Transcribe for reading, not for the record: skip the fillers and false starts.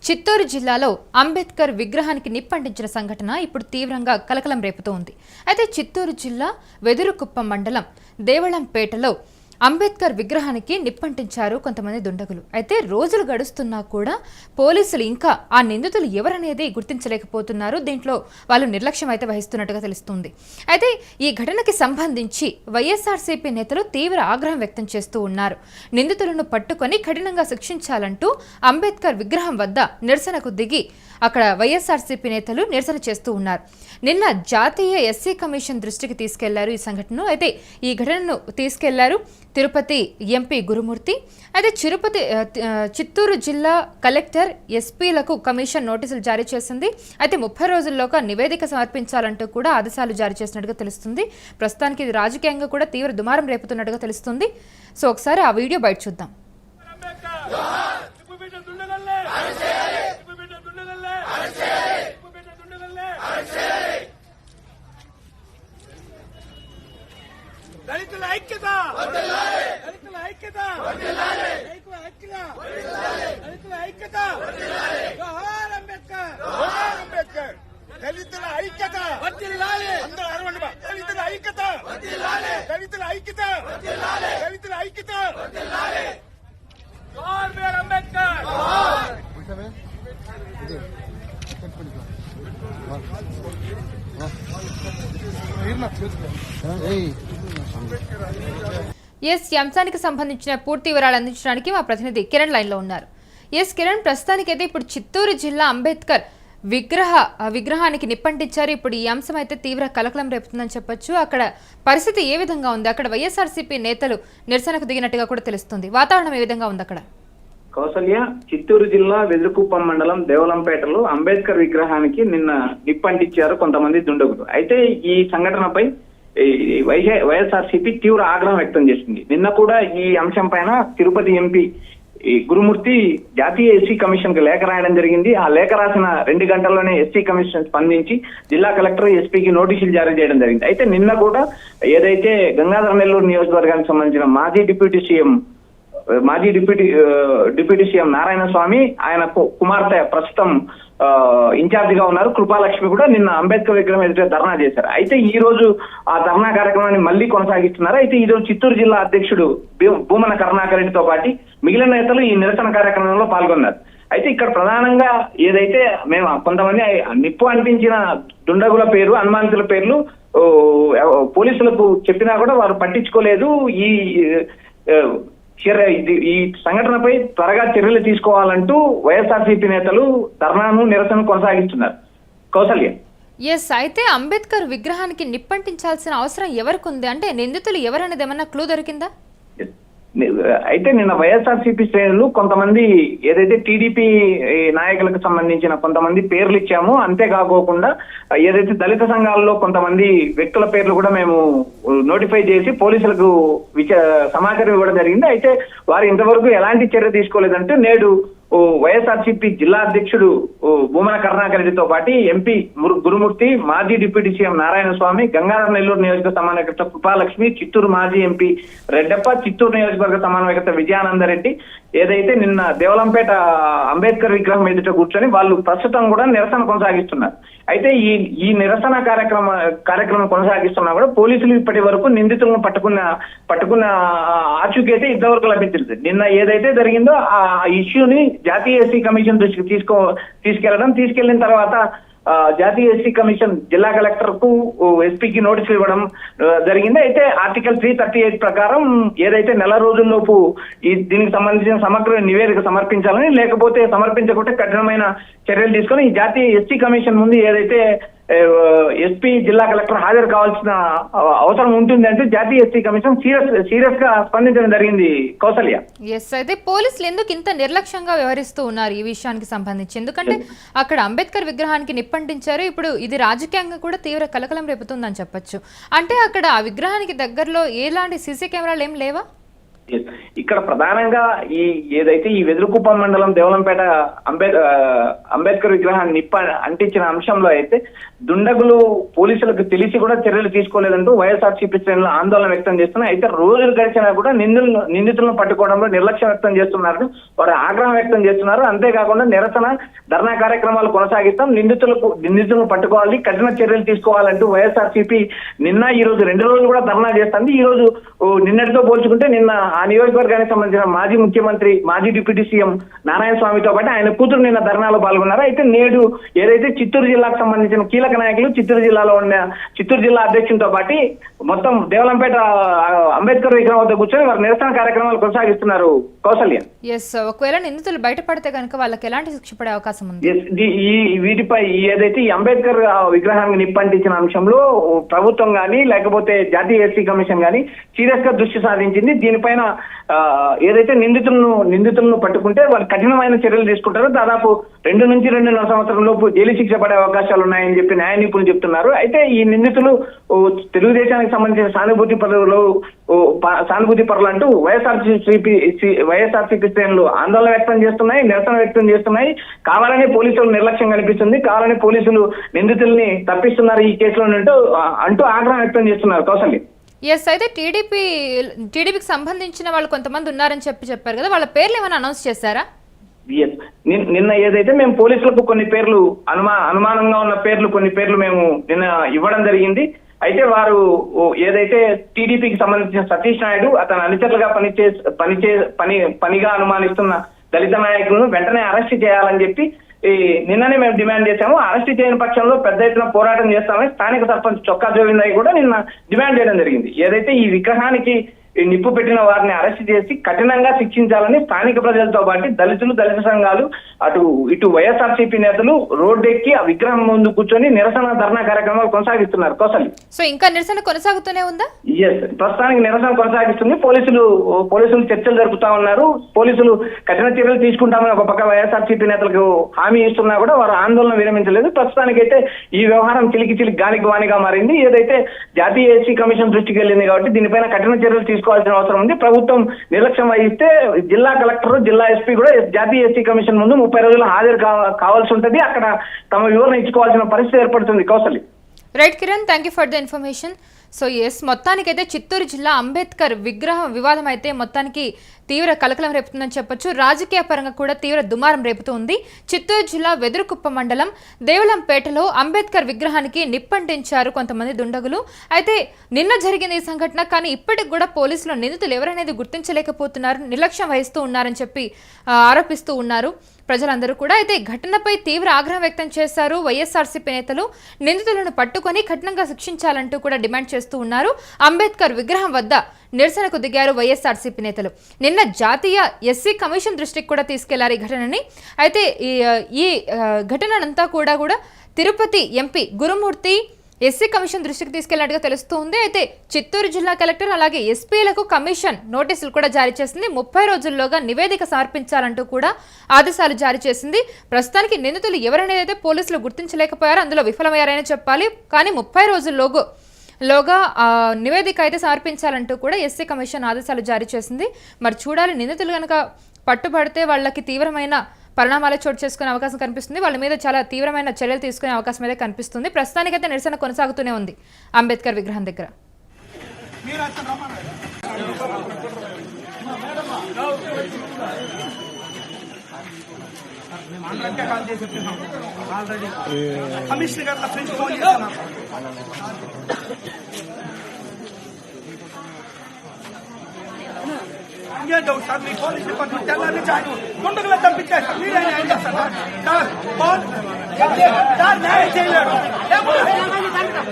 చిత్తూరు జిల్లాలో అంబేద్కర్ విగ్రహానికి నిప్పంటించిన సంఘటన ఇప్పుడు తీవ్రంగా కలకలం రేపుతోంది. అయితే చిత్తూరు జిల్లా వెదురుకుప్పం మండలం దేవళంపేటలో అంబేద్కర్ విగ్రహానికి నిప్పంటించారు కొంతమంది దుండగులు. అయితే రోజులు గడుస్తున్నా కూడా పోలీసులు ఇంకా ఆ నిందితులు ఎవరనేది గుర్తించలేకపోతున్నారు. దీంట్లో వాళ్ళు నిర్లక్ష్యం అయితే వహిస్తున్నట్టుగా తెలుస్తుంది. అయితే ఈ ఘటనకి సంబంధించి వైఎస్ఆర్సీపీ నేతలు తీవ్ర ఆగ్రహం వ్యక్తం చేస్తూ ఉన్నారు. నిందితులను పట్టుకొని కఠినంగా శిక్షించాలంటూ అంబేద్కర్ విగ్రహం వద్ద నిరసనకు దిగి అక్కడ వైఎస్ఆర్సీపీ నేతలు నిరసన చేస్తూ ఉన్నారు. నిన్న జాతీయ ఎస్సీ కమిషన్ దృష్టికి తీసుకెళ్లారు ఈ సంఘటనను. అయితే ఈ ఘటనను తీసుకెళ్లారు తిరుపతి ఎంపీ గురుమూర్తి. అయితే చిత్తూరు జిల్లా కలెక్టర్ ఎస్పీలకు కమిషన్ నోటీసులు జారీ చేసింది. అయితే 30 రోజుల్లోగా నివేదిక సమర్పించాలంటూ కూడా ఆదేశాలు జారీ చేసినట్టుగా తెలుస్తుంది. ప్రస్తుతానికి ఇది రాజకీయంగా కూడా తీవ్ర దుమారం రేపుతున్నట్టుగా తెలుస్తుంది. సో ఒకసారి ఆ వీడియో బయట చూద్దాం. దళితుల ఐక్యత దళితుల ఐక్యత దళితుల ఐక్యత జోహార్ అంబేద్కర్ జోహార్ అంబేద్కర్ దళితుల ఐక్యత అందరూ అరవండి దళితుల ఐక్యత దళితుల ఐక్యత దళితుల ఐక్యత జోహార్ బీఆర్ అంబేద్కర్ ఈ అంశానికి సంబంధించిన పూర్తి వివరాలు అందించడానికి మా ప్రతినిధి కిరణ్ లైన్ లో ఉన్నారు. కిరణ్, ప్రస్తుతానికైతే ఇప్పుడు చిత్తూరు జిల్లా అంబేద్కర్ విగ్రహానికి నిప్పంటించారు. ఇప్పుడు ఈ అంశం అయితే తీవ్ర కలకలం రేపుతుందని చెప్పొచ్చు. అక్కడ పరిస్థితి ఏ విధంగా ఉంది? అక్కడ వైఎస్ఆర్సీపీ నేతలు నిరసనకు దిగినట్టుగా కూడా తెలుస్తుంది. వాతావరణం ఏ విధంగా ఉంది అక్కడ? కౌసల్య, చిత్తూరు జిల్లా వెదురుకుప్పం మండలం దేవలంపేటలో అంబేద్కర్ విగ్రహానికి నిన్న నిప్పంటించారు కొంతమంది దుండగులు. అయితే ఈ సంఘటనపై వైఎస్ఆర్సీపీ తీవ్ర ఆగ్రహం వ్యక్తం చేసింది. నిన్న కూడా ఈ అంశం పైన తిరుపతి ఎంపీ గురుమూర్తి జాతీయ ఎస్సీ కమిషన్ కు లేఖ రాయడం జరిగింది. ఆ లేఖ రాసిన 2 గంటల్లోనే ఎస్సీ కమిషన్ స్పందించి జిల్లా కలెక్టర్ ఎస్పీకి నోటీసులు జారీ చేయడం జరిగింది. అయితే నిన్న కూడా ఏదైతే గంగాధర నెల్లూరు నియోజకవర్గానికి సంబంధించిన మాజీ డిప్యూటీ సీఎం నారాయణ స్వామి, ఆయన కుమార్తె ప్రస్తుతం ఇన్ఛార్జిగా ఉన్నారు కృపాలక్ష్మి కూడా నిన్న అంబేద్కర్ విగ్రహం ఎదుట ధర్నా చేశారు. అయితే ఈ రోజు ఆ ధర్నా కార్యక్రమాన్ని మళ్లీ కొనసాగిస్తున్నారు. అయితే ఈ రోజు చిత్తూరు జిల్లా అధ్యక్షుడు భూమన కరుణాకర్ రెడ్డితో పాటు మిగిలిన నేతలు ఈ నిరసన కార్యక్రమంలో పాల్గొన్నారు. అయితే ఇక్కడ ప్రధానంగా ఏదైతే మేము కొంతమంది నిప్పు అంటించిన దుండగుల పేరు, అనుమానితుల పేర్లు పోలీసులకు చెప్పినా కూడా వారు పట్టించుకోలేదు. ఈ సంఘటనపై త్వరగా చర్యలు తీసుకోవాలంటూ వైఎస్ఆర్సీపీ నేతలు ధర్నాను నిరసన కొనసాగిస్తున్నారు. కౌసల్య, అయితే అంబేద్కర్ విగ్రహానికి నిప్పంటించాల్సిన అవసరం ఎవరికి ఉంది? అంటే నిందితులు ఎవరనేది ఏమన్నా క్లూ దొరికిందా? అయితే నిన్న వైఎస్ఆర్సీపీ శ్రేణులు కొంతమంది ఏదైతే టీడీపీ నాయకులకు సంబంధించిన కొంతమంది పేర్లు ఇచ్చామో, అంతేకాకోకుండా ఏదైతే దళిత సంఘాల్లో కొంతమంది వ్యక్తుల పేర్లు కూడా మేము నోటిఫై చేసి పోలీసులకు సమాచారం ఇవ్వడం జరిగింది. అయితే వారు ఇంతవరకు ఎలాంటి చర్య తీసుకోలేదంటే నేడు వైఎస్ఆర్సీపీ జిల్లా అధ్యక్షుడు భూమన కరుణాకర్ రెడ్డితో పాటు ఎంపీ గురుమూర్తి, మాజీ డిప్యూటీ సీఎం నారాయణ స్వామి, గంగాధర నెల్లూరు నియోజకవర్గ సమన్వయకర్త కృపాలక్ష్మి, చిత్తూరు మాజీ ఎంపీ రెడ్డప్ప, చిత్తూరు నియోజకవర్గ సమన్వయకర్త విజయానందరెడ్డి ఏదైతే నిన్న దేవలంపేట అంబేద్కర్ విగ్రహం ఎదుట కూర్చొని వాళ్ళు ప్రస్తుతం కూడా నిరసన కొనసాగిస్తున్నారు. అయితే ఈ నిరసన కార్యక్రమం కొనసాగిస్తున్నా కూడా పోలీసులు ఇప్పటి వరకు నిందితులను పట్టుకున్న ఆచూకీ అయితే ఇంతవరకు లభించలేదు. నిన్న ఏదైతే జరిగిందో ఆ ఇష్యూని జాతీయ ఎస్సీ కమిషన్ దృష్టికి తీసుకెళ్లిన తర్వాత జాతీయ ఎస్సీ కమిషన్ జిల్లా కలెక్టర్ కు ఎస్పీకి నోటీసులు ఇవ్వడం జరిగింది. అయితే ఆర్టికల్ 338 ప్రకారం ఏదైతే నెల రోజుల్లోపు దీనికి సంబంధించిన సమగ్ర నివేదిక సమర్పించాలని, లేకపోతే సమర్పించకుంటే కఠినమైన చర్యలు తీసుకొని ఈ జాతీయ ఎస్సీ కమిషన్ ముందు ఏదైతే ఎస్పీ జిల్లా కలెక్టర్ హాజరు కావాల్సిన అవసరం ఉంటుంది అంటే జాతీయ ఎస్సీ కమిషన్ సీరియస్ గా స్పందించడం జరిగింది. కౌసల్య, అయితే పోలీసులు ఎందుకు ఇంత నిర్లక్ష్యంగా వ్యవహరిస్తూ ఉన్నారు ఈ విషయానికి సంబంధించి? ఎందుకంటే అక్కడ అంబేద్కర్ విగ్రహానికి నిప్పంటించారు. ఇప్పుడు ఇది రాజకీయంగా కూడా తీవ్ర కలకలం రేపుతుందని చెప్పొచ్చు. అంటే అక్కడ ఆ విగ్రహానికి దగ్గరలో ఎలాంటి సీసీ కెమెరాలు ఏం లేవా? ఇక్కడ ప్రధానంగా ఏదైతే ఈ వెదురుకుప్పం మండలం దేవలంపేట అంబేద్కర్ విగ్రహాన్ని అంటించిన అంశంలో అయితే దుండగులు పోలీసులకు తెలిసి కూడా చర్యలు తీసుకోలేదంటూ వైఎస్ఆర్సీపీ శ్రేణులు ఆందోళన వ్యక్తం చేస్తున్నాయి. అయితే రోజులు గడిచినా కూడా నిందితులను పట్టుకోవడంలో నిర్లక్ష్యం వ్యక్తం చేస్తున్నారు, వారు ఆగ్రహం వ్యక్తం చేస్తున్నారు. అంతేకాకుండా నిరసన ధర్నా కార్యక్రమాలు కొనసాగిస్తాం, నిందితులను పట్టుకోవాలి, కఠిన చర్యలు తీసుకోవాలంటూ వైఎస్ఆర్సీపీ నిన్న ఈ రోజు 2 రోజులు కూడా ధర్నా చేస్తుంది. ఈ రోజు నిన్నటితో పోల్చుకుంటే నిన్న ఆ నియోజకవర్గానికి సంబంధించిన మాజీ ముఖ్యమంత్రి, మాజీ డిప్యూటీ సీఎం నారాయణ స్వామితో పాటు ఆయన కూతురు నిన్న ధర్నాలో పాల్గొన్నారు. అయితే నేడు ఏదైతే చిత్తూరు జిల్లాకు సంబంధించిన కీలక నాయకులు, చిత్తూరు జిల్లాలో ఉన్న చిత్తూరు జిల్లా అధ్యక్షులతో పాటు మొత్తం దేవలంపేట అంబేద్కర్ విగ్రహం వద్ద కూర్చొని వారు నిరసన కార్యక్రమాలు కొనసాగిస్తున్నారు. కౌసల్య, ఒకవేళ నిందితులు బయటపడితే కనుక వాళ్ళకి ఎలాంటి శిక్ష పడే అవకాశం ఉంది? వీటిపై ఏదైతే ఈ అంబేద్కర్ విగ్రహాన్ని నిప్పంటించిన అంశంలో ప్రభుత్వం గానీ లేకపోతే జాతీయ ఎస్సీ కమిషన్ గానీ సీరియస్ గా దృష్టి సాధించింది. దీనిపైన ఏదైతే నిందితులను పట్టుకుంటే వాళ్ళు కఠినమైన చర్యలు తీసుకుంటారో దాదాపు 2 నుంచి 2.5 సంవత్సరం లోపు జైలు శిక్ష పడే అవకాశాలు ఉన్నాయని చెప్పి న్యాయ నిపుణులు చెప్తున్నారు. అయితే ఈ నిందితులు తెలుగుదేశానికి సంబంధించిన సానుభూతి పరులు అంటూ వైఎస్ఆర్సీపీ శ్రేణులు ఆందోళన వ్యక్తం చేస్తున్నాయి, నిరసన వ్యక్తం చేస్తున్నాయి. కావాలని పోలీసులు నిర్లక్ష్యం కనిపిస్తుంది, కావాలని పోలీసులు నిందితుల్ని తప్పిస్తున్నారు ఈ కేసులో అంటూ ఆగ్రహం వ్యక్తం చేస్తున్నారు. కౌసల్య, అయితే టీడీపీకి సంబంధించిన వాళ్ళు కొంతమంది ఉన్నారని చెప్పారు కదా, వాళ్ళ పేర్లు ఏమైనా అనౌన్స్ చేశారా? నిన్న ఏదైతే మేము పోలీసులకు కొన్ని పేర్లు అనుమానంగా ఉన్న కొన్ని పేర్లు మేము నిన్న ఇవ్వడం జరిగింది. అయితే వారు ఏదైతే టీడీపీకి సంబంధించిన సతీష్ నాయుడు, అతను అనుచరులుగా పనిగా అనుమానిస్తున్న దళిత నాయకులను వెంటనే అరెస్ట్ చేయాలని చెప్పి నిన్ననే మేము డిమాండ్ చేశాము. అరెస్ట్ చేయని పక్షంలో పెద్ద ఎత్తున పోరాటం చేస్తామని స్థానిక సర్పంచ్ చొక్కా జోవిందయ్య కూడా నిన్న డిమాండ్ చేయడం జరిగింది. ఏదైతే ఈ విగ్రహానికి నిప్పు పెట్టిన వారిని అరెస్ట్ చేసి కఠినంగా శిక్షించాలని స్థానిక ప్రజలతో పాటు దళిత సంఘాలు ఇటు వైఎస్ఆర్సీపీ నేతలు రోడ్డెక్కి ఆ విగ్రహం ముందు కూర్చొని నిరసన ధర్నా కార్యక్రమాలు కొనసాగిస్తున్నారు. కౌసల్య, సో ఇంకా నిరసన కొనసాగుతూనే ఉందా? ప్రస్తుతానికి నిరసన కొనసాగిస్తుంది. పోలీసులు చర్చలు జరుపుతా ఉన్నారు. పోలీసులు కఠిన చర్యలు తీసుకుంటామని ఒక పక్క వైఎస్ఆర్సీపీ నేతలకు హామీ ఇస్తున్నా కూడా వారు ఆందోళన విరమించలేదు. ప్రస్తుతానికైతే ఈ వ్యవహారం చిలికి గాలికి వానిగా మారింది. ఏదైతే జాతీయ ఎస్సీ కమిషన్ దృష్టికి వెళ్ళింది కాబట్టి దీనిపైన కఠిన చర్యలు తీసుకోవాల్సిన అవసరం ఉంది. ప్రభుత్వం నిర్లక్ష్యం వహిస్తే జిల్లా కలెక్టర్, జిల్లా ఎస్పీ కూడా జాతీయ ఎస్సీ కమిషన్ ముందు 30 రోజులు హాజరు కావాల్సి ఉంటుంది. అక్కడ తమ వివరణ ఇచ్చుకోవాల్సిన పరిస్థితి ఏర్పడుతుంది. Kausalya, right Kiran, thank you for the information. So మొత్తానికైతే చిత్తూరు జిల్లా అంబేద్కర్ విగ్రహం వివాదం అయితే మొత్తానికి తీవ్ర కలకలం రేపుతుందని చెప్పొచ్చు. రాజకీయ పరంగా కూడా తీవ్ర దుమారం రేపుతోంది. చిత్తూరు జిల్లా వెదురుకుప్ప మండలం దేవలంపేటలో అంబేద్కర్ విగ్రహానికి నిప్పంటించారు కొంతమంది దుండగులు. అయితే నిన్న జరిగింది ఈ సంఘటన, కానీ ఇప్పటికి కూడా పోలీసులు నిందితులు ఎవరనేది గుర్తించలేకపోతున్నారు, నిర్లక్ష్యం వహిస్తూ ఉన్నారని చెప్పి ఆరోపిస్తూ ఉన్నారు ప్రజలందరూ కూడా. అయితే ఘటనపై తీవ్ర ఆగ్రహం వ్యక్తం చేశారు వైఎస్ఆర్సీపీ నేతలు. నిందితులను పట్టుకొని కఠినంగా శిక్షించాలంటూ కూడా డిమాండ్ చేస్తూ ఉన్నారు. అంబేద్కర్ విగ్రహం వద్ద నిరసనకు దిగారు వైఎస్ఆర్సీపీ నేతలు. నిన్న జాతీయ ఎస్సీ కమిషన్ దృష్టికి కూడా తీసుకెళ్లారు ఈ ఘటనని. అయితే ఈ ఘటనంతా కూడా తిరుపతి ఎంపీ గురుమూర్తి ఎస్సీ కమిషన్ దృష్టికి తీసుకెళ్లినట్టుగా తెలుస్తుంది. అయితే చిత్తూరు జిల్లా కలెక్టర్ అలాగే ఎస్పీలకు కమిషన్ నోటీసులు కూడా జారీ చేసింది. 30 రోజుల్లోగా నివేదిక సమర్పించాలంటూ కూడా ఆదేశాలు జారీ చేసింది. ప్రస్తుతానికి నిందితులు ఎవరనేది అయితే పోలీసులు గుర్తించలేకపోయారు, అందులో విఫలమయ్యారని చెప్పాలి. కానీ 30 రోజుల్లోగా నివేదిక అయితే సమర్పించాలంటూ కూడా ఎస్సీ కమిషన్ ఆదేశాలు జారీ చేసింది. మరి చూడాలి, నిందితులు కనుక పట్టుబడితే వాళ్ళకి తీవ్రమైన పరిణామాలు చోటు చేసుకునే అవకాశం కనిపిస్తుంది. వాళ్ళ మీద చాలా తీవ్రమైన చర్యలు తీసుకునే అవకాశం అయితే కనిపిస్తుంది. ప్రస్తుతానికైతే నిరసన కొనసాగుతూనే ఉంది అంబేద్కర్ విగ్రహం దగ్గర. ये जो सामने पुलिस डिपार्टमेंट चलाने चाहिए गुंडगला तंपिचे मीरे ने ऐसा सर सर और सर नहीं चाहिए ये बोल नहीं चाहिए